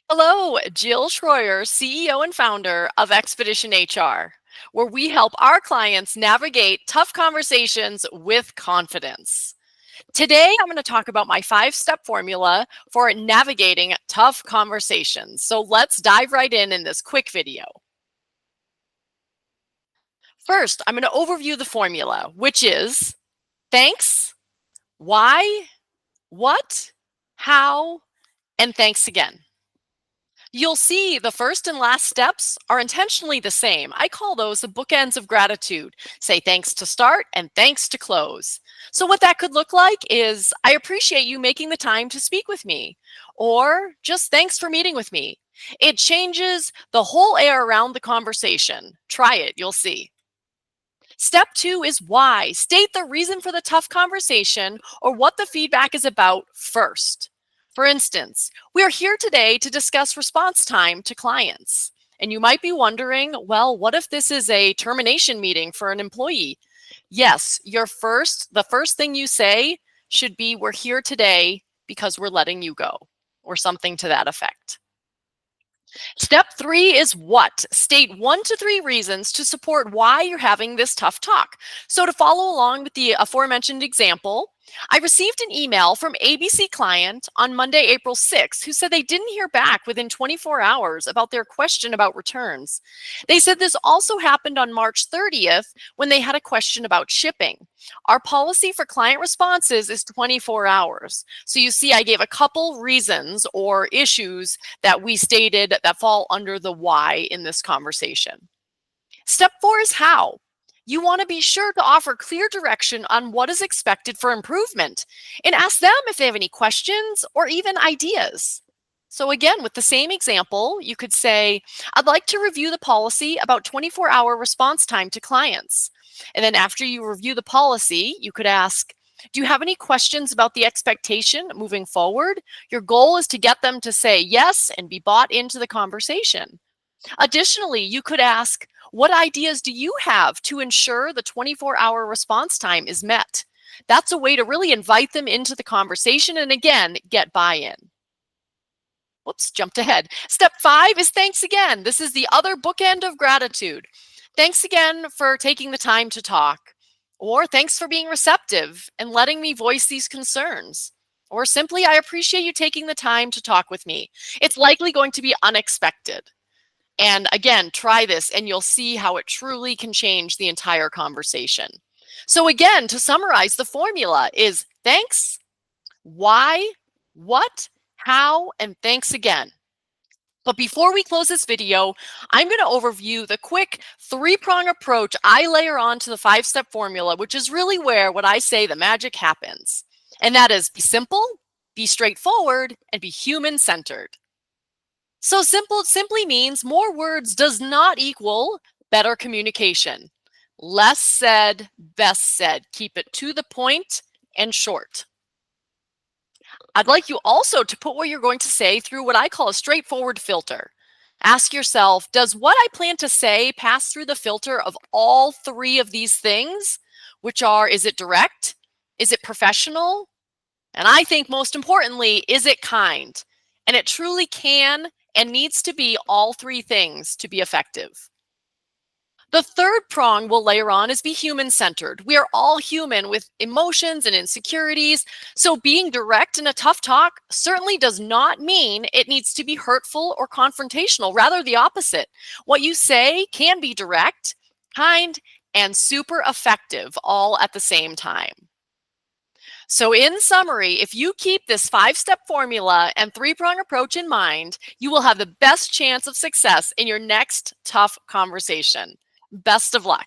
Hello, Jill Schroyer, CEO and founder of Expedition HR, where we help our clients navigate tough conversations with confidence. Today, I'm going to talk about my 5-step formula for navigating tough conversations. So let's dive right in this quick video. First, I'm going to overview the formula, which is thanks, why, what, how, and thanks again. You'll see the first and last steps are intentionally the same. I call those the bookends of gratitude. Say thanks to start and thanks to close. So, what that could look like is I appreciate you making the time to speak with me, or just thanks for meeting with me. It changes the whole air around the conversation. Try it, you'll see. Step 2 is why. State the reason for the tough conversation or what the feedback is about first. For instance, we are here today to discuss response time to clients. And you might be wondering, well, what if this is a termination meeting for an employee? Yes, the first thing you say should be, we're here today because we're letting you go, or something to that effect. Step 3 is what? State 1 to 3 reasons to support why you're having this tough talk. So to follow along with the aforementioned example, I received an email from ABC client on Monday, April 6th, who said they didn't hear back within 24 hours about their question about returns. They said this also happened on March 30th when they had a question about shipping. Our policy for client responses is 24 hours. So you see, I gave a couple reasons or issues that we stated that fall under the why in this conversation. Step 4 is how. You want to be sure to offer clear direction on what is expected for improvement and ask them if they have any questions or even ideas. So again, with the same example, you could say, I'd like to review the policy about 24-hour response time to clients. And then after you review the policy, you could ask, do you have any questions about the expectation moving forward? Your goal is to get them to say yes and be bought into the conversation. Additionally, you could ask, what ideas do you have to ensure the 24-hour response time is met? That's a way to really invite them into the conversation and again, get buy-in. Whoops, jumped ahead. Step 5 is thanks again. This is the other bookend of gratitude. Thanks again for taking the time to talk. Or thanks for being receptive and letting me voice these concerns. Or simply, I appreciate you taking the time to talk with me. It's likely going to be unexpected. And again, try this and you'll see how it truly can change the entire conversation. So again, to summarize, the formula is thanks, why, what, how, and thanks again. But before we close this video, I'm going to overview the quick 3-prong approach I layer on to the 5-step formula, which is really where what I say the magic happens. And that is be simple, be straightforward, and be human-centered. So simply means more words does not equal better communication. Less said, best said. Keep it to the point and short. I'd like you also to put what you're going to say through what I call a straightforward filter. Ask yourself, does what I plan to say pass through the filter of all 3 of these things, which are, is it direct? Is it professional? And I think most importantly, is it kind? And it truly can and needs to be all 3 things to be effective. The 3rd prong we'll layer on is be human-centered. We are all human with emotions and insecurities, so being direct in a tough talk certainly does not mean it needs to be hurtful or confrontational. Rather, the opposite. What you say can be direct, kind, and super effective all at the same time. So in summary, if you keep this 5-step formula and 3-prong approach in mind, you will have the best chance of success in your next tough conversation. Best of luck.